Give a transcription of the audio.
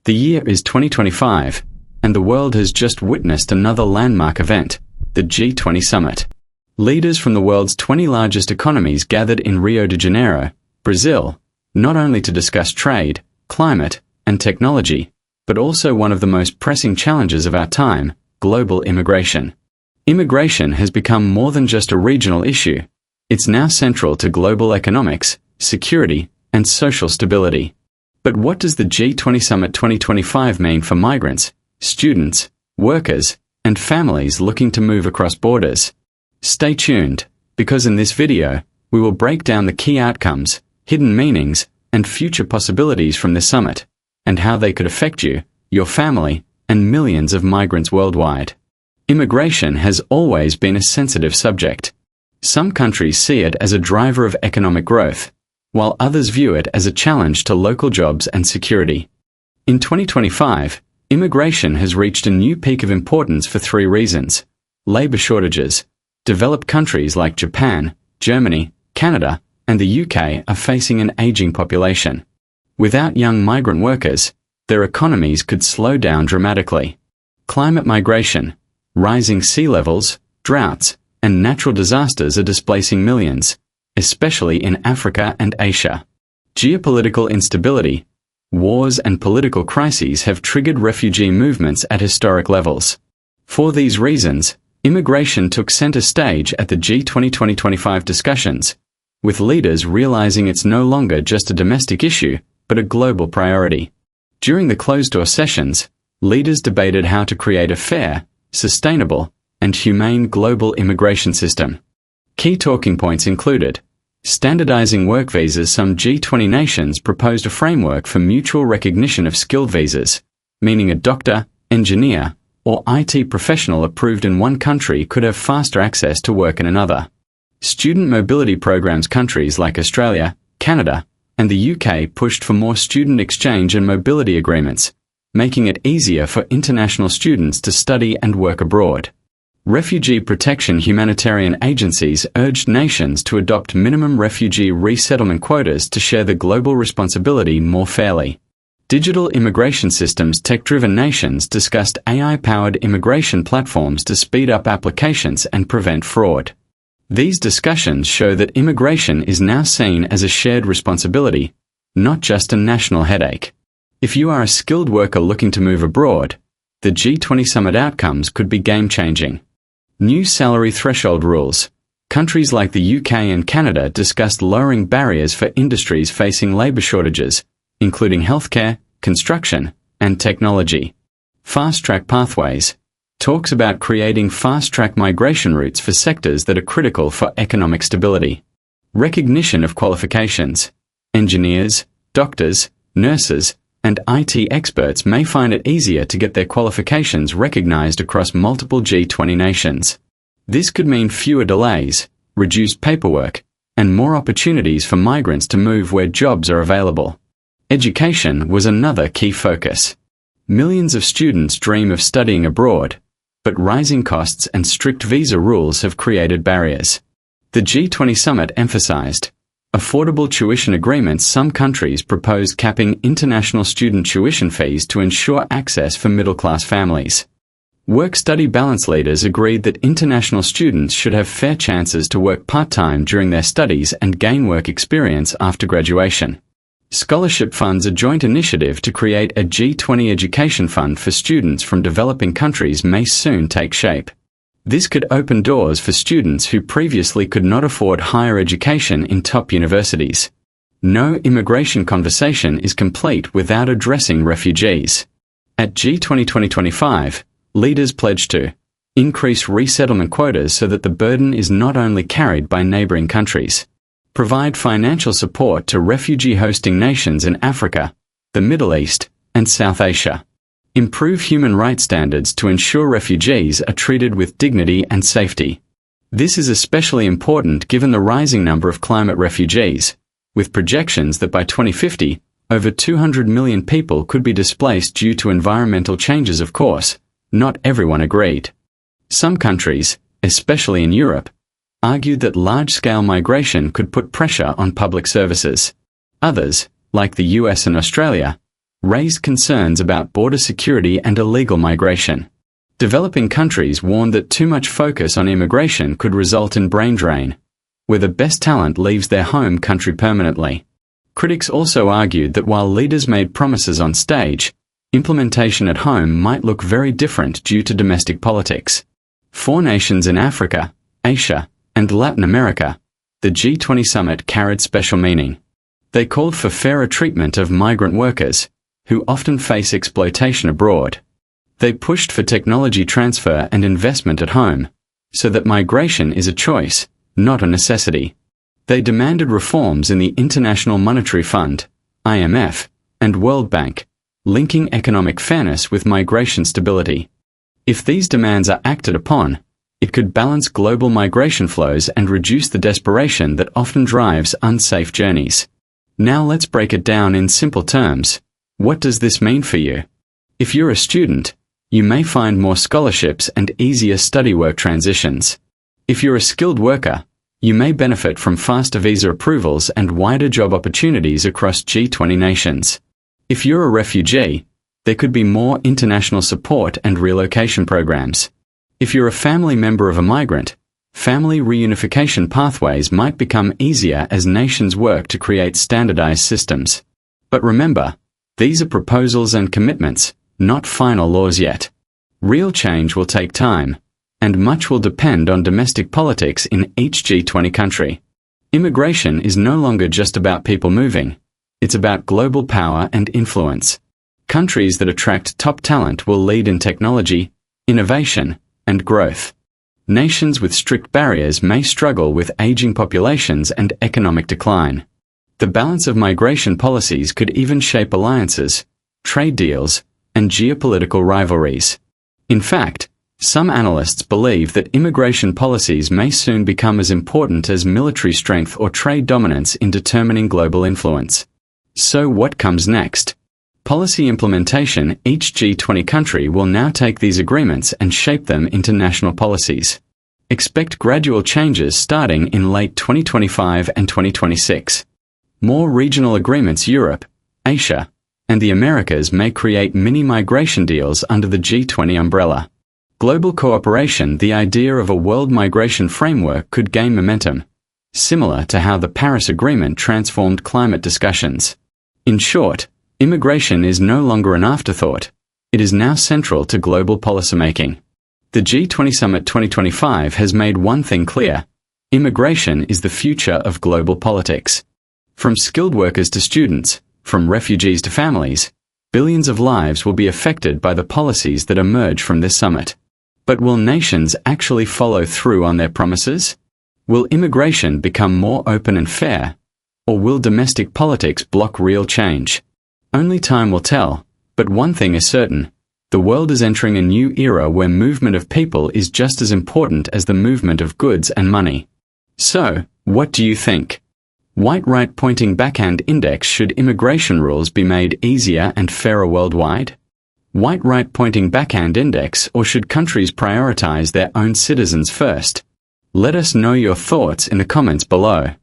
The year is 2025, and the world has just witnessed another landmark event, the G20 Summit. Leaders from the world's 20 largest economies gathered in Rio de Janeiro, Brazil, not only to discuss trade, climate, and technology, but also one of the most pressing challenges of our time, global immigration. Immigration has become more than just a regional issue. It's now central to global economics, security, and social stability. But what does the G20 Summit 2025 mean for migrants, students, workers, and families looking to move across borders? Stay tuned, because in this video, we will break down the key outcomes, hidden meanings, and future possibilities from this summit, and how they could affect you, your family, and millions of migrants worldwide. Immigration has always been a sensitive subject. Some countries see it as a driver of economic growth, while others view it as a challenge to local jobs and security. In 2025, immigration has reached a new peak of importance for three reasons: labor shortages. Developed countries like Japan, Germany, Canada, and the UK are facing an aging population. Without young migrant workers, their economies could slow down dramatically. Climate migration, rising sea levels, droughts, and natural disasters are displacing millions, especially in Africa and Asia. Geopolitical instability, wars and political crises have triggered refugee movements at historic levels. For these reasons, immigration took center stage at the G20 2025 discussions, with leaders realizing it's no longer just a domestic issue, but a global priority. During the closed-door sessions, leaders debated how to create a fair, sustainable, and humane global immigration system. Key talking points included standardizing work visas. Some G20 nations proposed a framework for mutual recognition of skilled visas, meaning a doctor, engineer, or IT professional approved in one country could have faster access to work in another. Student mobility programs. Countries like Australia, Canada, and the UK pushed for more student exchange and mobility agreements, making it easier for international students to study and work abroad. Refugee protection. Humanitarian agencies urged nations to adopt minimum refugee resettlement quotas to share the global responsibility more fairly. Digital immigration systems. Tech-driven nations discussed AI-powered immigration platforms to speed up applications and prevent fraud. These discussions show that immigration is now seen as a shared responsibility, not just a national headache. If you are a skilled worker looking to move abroad, the G20 Summit outcomes could be game-changing. New salary threshold rules. Countries like the UK and Canada discussed lowering barriers for industries facing labor shortages, including healthcare, construction, and technology. Fast-track pathways. Talks about creating fast-track migration routes for sectors that are critical for economic stability. Recognition of qualifications. Engineers, doctors, nurses, and IT experts may find it easier to get their qualifications recognized across multiple G20 nations. This could mean fewer delays, reduced paperwork, and more opportunities for migrants to move where jobs are available. Education was another key focus. Millions of students dream of studying abroad, but rising costs and strict visa rules have created barriers. The G20 Summit emphasized affordable tuition agreements. Some countries proposed capping international student tuition fees to ensure access for middle-class families. Work-study balance. Leaders agreed that international students should have fair chances to work part-time during their studies and gain work experience after graduation. Scholarship funds. A joint initiative to create a G20 education fund for students from developing countries may soon take shape. This could open doors for students who previously could not afford higher education in top universities. No immigration conversation is complete without addressing refugees. At G20 2025, leaders pledged to increase resettlement quotas so that the burden is not only carried by neighboring countries, provide financial support to refugee-hosting nations in Africa, the Middle East, and South Asia, improve human rights standards to ensure refugees are treated with dignity and safety. This is especially important given the rising number of climate refugees, with projections that by 2050, over 200 million people could be displaced due to environmental changes. Of course, not everyone agreed. Some countries, especially in Europe, argued that large-scale migration could put pressure on public services. Others, like the US and Australia, raised concerns about border security and illegal migration. Developing countries warned that too much focus on immigration could result in brain drain, where the best talent leaves their home country permanently. Critics also argued that while leaders made promises on stage, implementation at home might look very different due to domestic politics. For nations in Africa, Asia, and Latin America, the G20 Summit carried special meaning. They called for fairer treatment of migrant workers, who often face exploitation abroad. They pushed for technology transfer and investment at home, so that migration is a choice, not a necessity. They demanded reforms in the International Monetary Fund, IMF, and World Bank, linking economic fairness with migration stability. If these demands are acted upon, it could balance global migration flows and reduce the desperation that often drives unsafe journeys. Now let's break it down in simple terms. What does this mean for you? If you're a student, you may find more scholarships and easier study work transitions. If you're a skilled worker, you may benefit from faster visa approvals and wider job opportunities across G20 nations. If you're a refugee, there could be more international support and relocation programs. If you're a family member of a migrant, family reunification pathways might become easier as nations work to create standardized systems. But remember, these are proposals and commitments, not final laws yet. Real change will take time, and much will depend on domestic politics in each G20 country. Immigration is no longer just about people moving. It's about global power and influence. Countries that attract top talent will lead in technology, innovation, and growth. Nations with strict barriers may struggle with aging populations and economic decline. The balance of migration policies could even shape alliances, trade deals, and geopolitical rivalries. In fact, some analysts believe that immigration policies may soon become as important as military strength or trade dominance in determining global influence. So what comes next? Policy implementation. Each G20 country will now take these agreements and shape them into national policies. Expect gradual changes starting in late 2025 and 2026. More regional agreements. Europe, Asia, and the Americas may create mini-migration deals under the G20 umbrella. Global cooperation. The idea of a world migration framework could gain momentum, similar to how the Paris Agreement transformed climate discussions. In short, immigration is no longer an afterthought. It is now central to global policymaking. The G20 Summit 2025 has made one thing clear: immigration is the future of global politics. From skilled workers to students, from refugees to families, billions of lives will be affected by the policies that emerge from this summit. But will nations actually follow through on their promises? Will immigration become more open and fair? Or will domestic politics block real change? Only time will tell, but one thing is certain: the world is entering a new era where movement of people is just as important as the movement of goods and money. So, what do you think? White right-pointing backhand index: should immigration rules be made easier and fairer worldwide? White right-pointing backhand index: or should countries prioritize their own citizens first? Let us know your thoughts in the comments below.